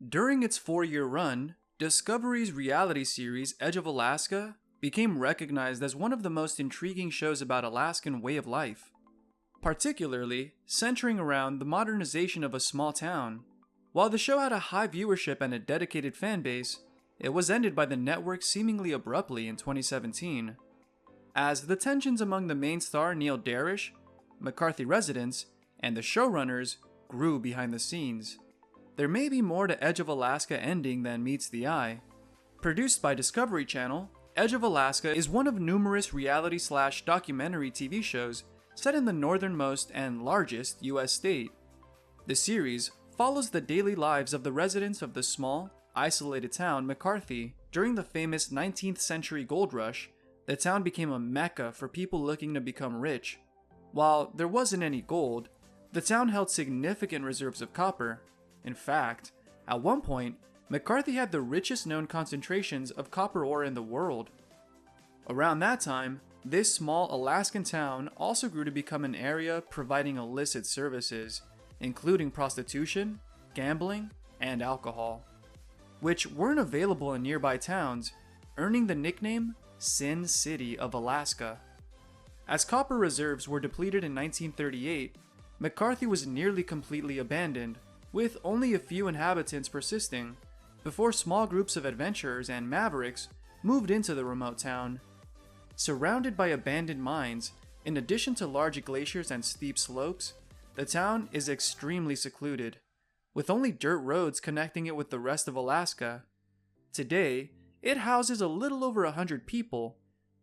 During its 4-year run, Discovery's reality series Edge of Alaska became recognized as one of the most intriguing shows about Alaskan way of life, particularly centering around the modernization of a small town. While the show had a high viewership and a dedicated fan base, it was ended by the network seemingly abruptly in 2017. As the tensions among the main star Neil Darish, McCarthy residents, and the showrunners grew behind the scenes. There may be more to Edge of Alaska ending than meets the eye. Produced by Discovery Channel, Edge of Alaska is one of numerous reality/documentary TV shows set in the northernmost and largest US state. The series follows the daily lives of the residents of the small, isolated town McCarthy. During the famous 19th century gold rush, the town became a mecca for people looking to become rich. While there wasn't any gold, the town held significant reserves of copper. In fact, at one point, McCarthy had the richest known concentrations of copper ore in the world. Around that time, this small Alaskan town also grew to become an area providing illicit services, including prostitution, gambling, and alcohol, which weren't available in nearby towns, earning the nickname Sin City of Alaska. As copper reserves were depleted in 1938, McCarthy was nearly completely abandoned, with only a few inhabitants persisting, before small groups of adventurers and mavericks moved into the remote town. Surrounded by abandoned mines, in addition to large glaciers and steep slopes, the town is extremely secluded, with only dirt roads connecting it with the rest of Alaska. Today, it houses a little over 100 people,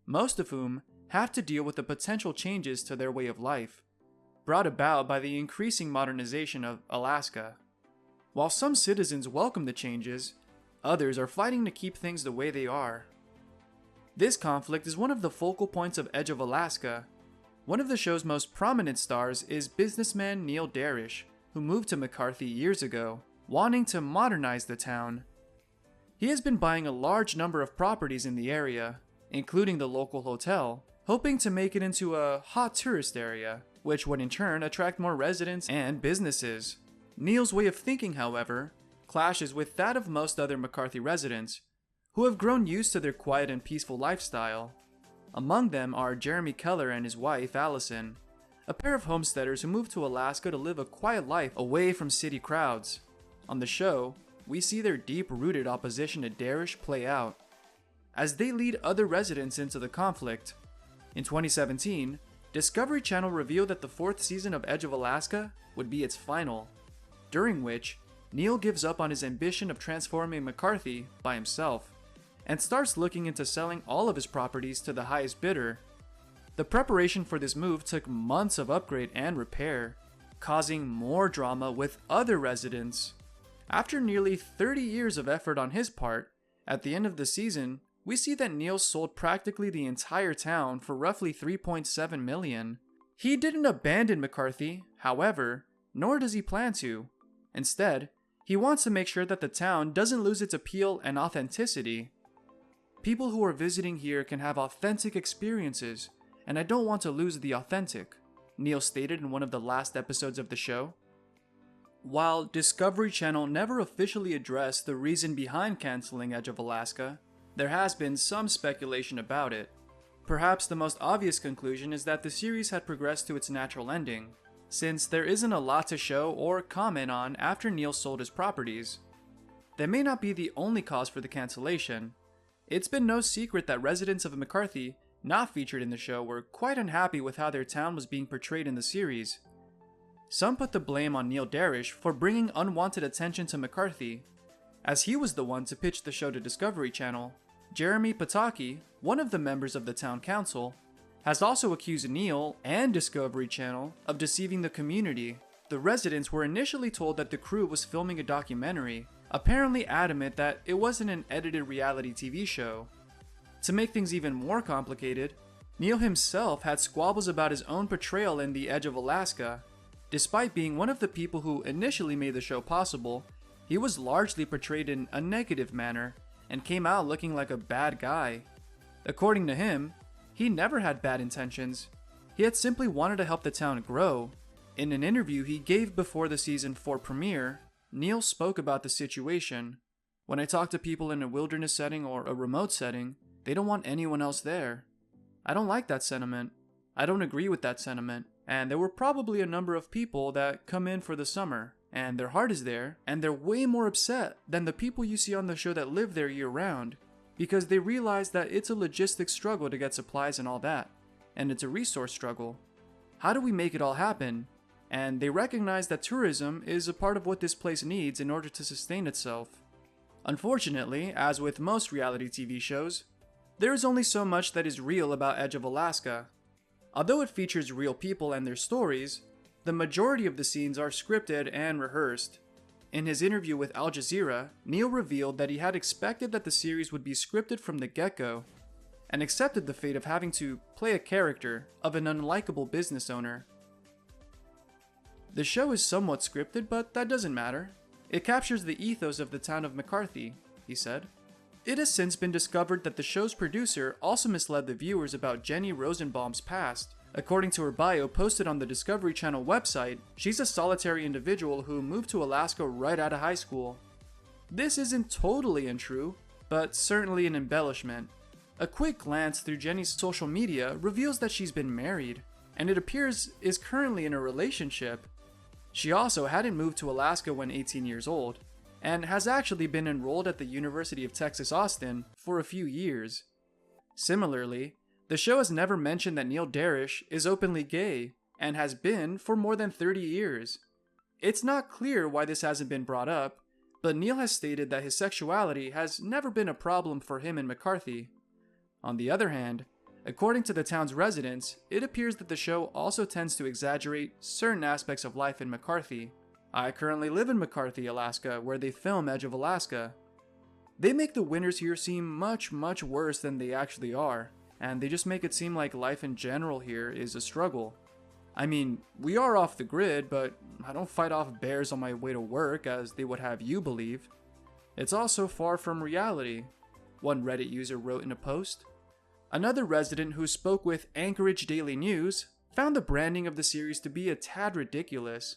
most of whom have to deal with the potential changes to their way of life, brought about by the increasing modernization of Alaska. While some citizens welcome the changes, others are fighting to keep things the way they are. This conflict is one of the focal points of Edge of Alaska. One of the show's most prominent stars is businessman Neil Darish, who moved to McCarthy years ago, wanting to modernize the town. He has been buying a large number of properties in the area, including the local hotel, hoping to make it into a hot tourist area, which would in turn attract more residents and businesses. Neil's way of thinking, however, clashes with that of most other McCarthy residents, who have grown used to their quiet and peaceful lifestyle. Among them are Jeremy Keller and his wife, Alaskan, a pair of homesteaders who moved to Alaska to live a quiet life away from city crowds. On the show, we see their deep-rooted opposition to Darish play out, as they lead other residents into the conflict. In 2017, Discovery Channel revealed that the 4th season of Edge of Alaska would be its final, during which Neil gives up on his ambition of transforming McCarthy by himself, and starts looking into selling all of his properties to the highest bidder. The preparation for this move took months of upgrade and repair, causing more drama with other residents. After nearly 30 years of effort on his part, at the end of the season, we see that Neil sold practically the entire town for roughly $3.7 million. He didn't abandon McCarthy, however, nor does he plan to. Instead, he wants to make sure that the town doesn't lose its appeal and authenticity. People who are visiting here can have authentic experiences, and I don't want to lose the authentic, Neil stated in one of the last episodes of the show. While Discovery Channel never officially addressed the reason behind canceling Edge of Alaska, there has been some speculation about it. Perhaps the most obvious conclusion is that the series had progressed to its natural ending, since there isn't a lot to show or comment on after Neil sold his properties. That may not be the only cause for the cancellation. It's been no secret that residents of McCarthy, not featured in the show, were quite unhappy with how their town was being portrayed in the series. Some put the blame on Neil Darish for bringing unwanted attention to McCarthy, as he was the one to pitch the show to Discovery Channel. Jeremy Pataki, one of the members of the town council, has also accused Neil and Discovery Channel of deceiving the community. The residents were initially told that the crew was filming a documentary, apparently adamant that it wasn't an edited reality TV show. To make things even more complicated, Neil himself had squabbles about his own portrayal in The Edge of Alaska. Despite being one of the people who initially made the show possible, he was largely portrayed in a negative manner and came out looking like a bad guy. According to him, he never had bad intentions. He had simply wanted to help the town grow. In an interview he gave before the season 4 premiere, Neil spoke about the situation. When I talk to people in a wilderness setting or a remote setting, they don't want anyone else there. I don't like that sentiment. I don't agree with that sentiment. And there were probably a number of people that come in for the summer, and their heart is there, and they're way more upset than the people you see on the show that live there year round, because they realize that it's a logistic struggle to get supplies and all that, and it's a resource struggle. How do we make it all happen? And they recognize that tourism is a part of what this place needs in order to sustain itself. Unfortunately, as with most reality TV shows, there is only so much that is real about Edge of Alaska. Although it features real people and their stories, the majority of the scenes are scripted and rehearsed. In his interview with Al Jazeera, Neil revealed that he had expected that the series would be scripted from the get-go, and accepted the fate of having to play a character of an unlikable business owner. The show is somewhat scripted, but that doesn't matter. It captures the ethos of the town of McCarthy, he said. It has since been discovered that the show's producer also misled the viewers about Jenny Rosenbaum's past. According to her bio posted on the Discovery Channel website, she's a solitary individual who moved to Alaska right out of high school. This isn't totally untrue, but certainly an embellishment. A quick glance through Jenny's social media reveals that she's been married, and it appears is currently in a relationship. She also hadn't moved to Alaska when 18 years old, and has actually been enrolled at the University of Texas Austin for a few years. Similarly, the show has never mentioned that Neil Darish is openly gay, and has been for more than 30 years. It's not clear why this hasn't been brought up, but Neil has stated that his sexuality has never been a problem for him and McCarthy. On the other hand, according to the town's residents, it appears that the show also tends to exaggerate certain aspects of life in McCarthy. I currently live in McCarthy, Alaska, where they film Edge of Alaska. They make the winters here seem much worse than they actually are, and they just make it seem like life in general here is a struggle. I mean, we are off the grid, but I don't fight off bears on my way to work as they would have you believe. It's also far from reality, one Reddit user wrote in a post. Another resident who spoke with Anchorage Daily News found the branding of the series to be a tad ridiculous,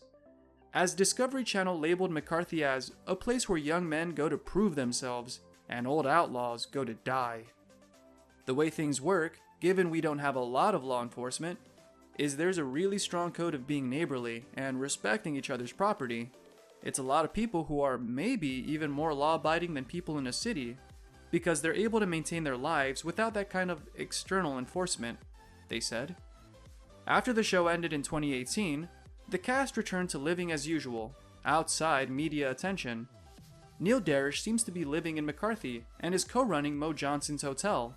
as Discovery Channel labeled McCarthy as a place where young men go to prove themselves and old outlaws go to die. The way things work, given we don't have a lot of law enforcement, is there's a really strong code of being neighborly and respecting each other's property. It's a lot of people who are maybe even more law-abiding than people in a city, because they're able to maintain their lives without that kind of external enforcement, they said. After the show ended in 2018, the cast returned to living as usual, outside media attention. Neil Darish seems to be living in McCarthy and is co-running Mo Johnson's hotel.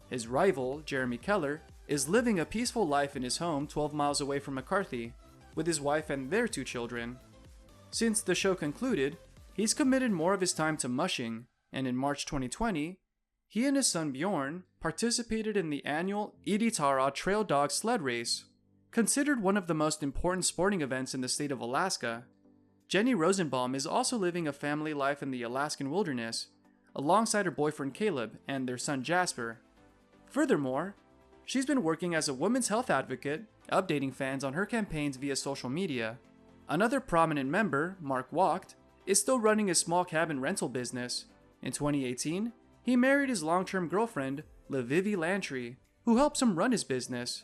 His rival, Jeremy Keller, is living a peaceful life in his home 12 miles away from McCarthy, with his wife and their 2 children. Since the show concluded, he's committed more of his time to mushing, and in March 2020, he and his son Bjorn participated in the annual Iditarod Trail Dog Sled Race, considered one of the most important sporting events in the state of Alaska. Jenny Rosenbaum is also living a family life in the Alaskan wilderness, alongside her boyfriend Caleb and their son Jasper. Furthermore, she's been working as a women's health advocate, updating fans on her campaigns via social media. Another prominent member, Mark Wacht, is still running a small cabin rental business. In 2018, he married his long-term girlfriend, LaVivy Lantry, who helps him run his business.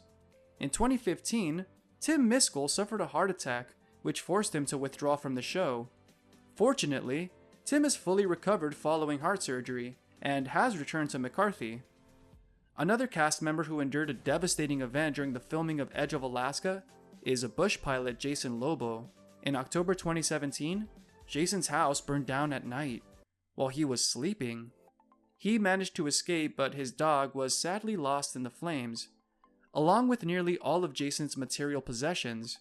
In 2015, Tim Miskell suffered a heart attack, which forced him to withdraw from the show. Fortunately, Tim is fully recovered following heart surgery and has returned to McCarthy. Another cast member who endured a devastating event during the filming of Edge of Alaska is a bush pilot, Jason Lobo. In October 2017, Jason's house burned down at night while he was sleeping. He managed to escape, but his dog was sadly lost in the flames, along with nearly all of Jason's material possessions.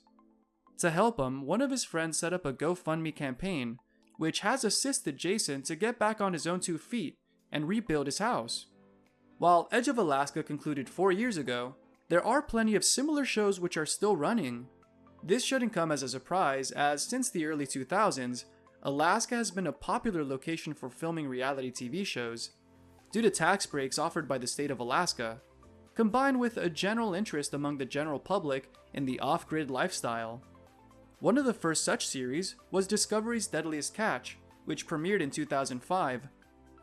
To help him, one of his friends set up a GoFundMe campaign, which has assisted Jason to get back on his own 2 feet and rebuild his house. While Edge of Alaska concluded 4 years ago, there are plenty of similar shows which are still running. This shouldn't come as a surprise, as since the early 2000s, Alaska has been a popular location for filming reality TV shows, due to tax breaks offered by the state of Alaska, combined with a general interest among the general public in the off-grid lifestyle. One of the first such series was Discovery's Deadliest Catch, which premiered in 2005,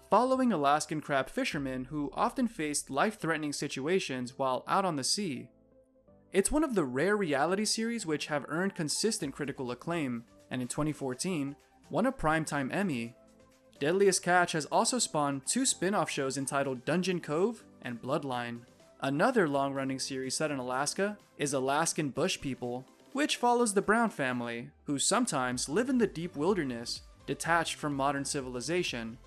following Alaskan crab fishermen who often faced life-threatening situations while out on the sea. It's one of the rare reality series which have earned consistent critical acclaim, and in 2014, won a Primetime Emmy. Deadliest Catch has also spawned 2 spin-off shows entitled Dungeon Cove and Bloodline. Another long-running series set in Alaska is Alaskan Bush People, which follows the Brown family, who sometimes live in the deep wilderness, detached from modern civilization.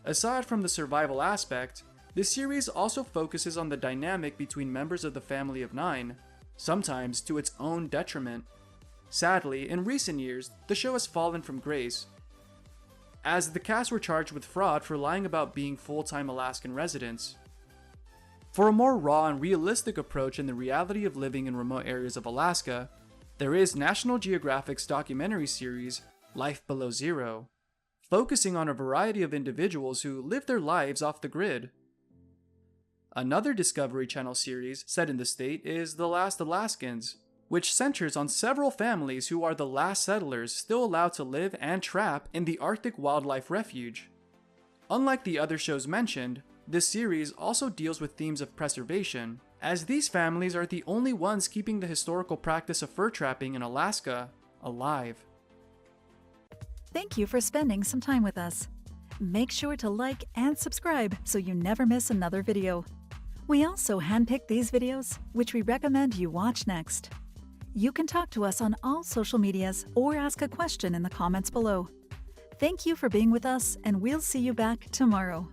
Aside from the survival aspect, the series also focuses on the dynamic between members of the family of 9, sometimes to its own detriment. Sadly, in recent years, the show has fallen from grace, as the cast were charged with fraud for lying about being full-time Alaskan residents. For a more raw and realistic approach in the reality of living in remote areas of Alaska, there is National Geographic's documentary series, Life Below Zero, focusing on a variety of individuals who live their lives off the grid. Another Discovery Channel series set in the state is The Last Alaskans, which centers on several families who are the last settlers still allowed to live and trap in the Arctic Wildlife Refuge. Unlike the other shows mentioned, this series also deals with themes of preservation, as these families are the only ones keeping the historical practice of fur trapping in Alaska alive. Thank you for spending some time with us. Make sure to like and subscribe so you never miss another video. We also handpick these videos, which we recommend you watch next. You can talk to us on all social medias or ask a question in the comments below. Thank you for being with us, and we'll see you back tomorrow.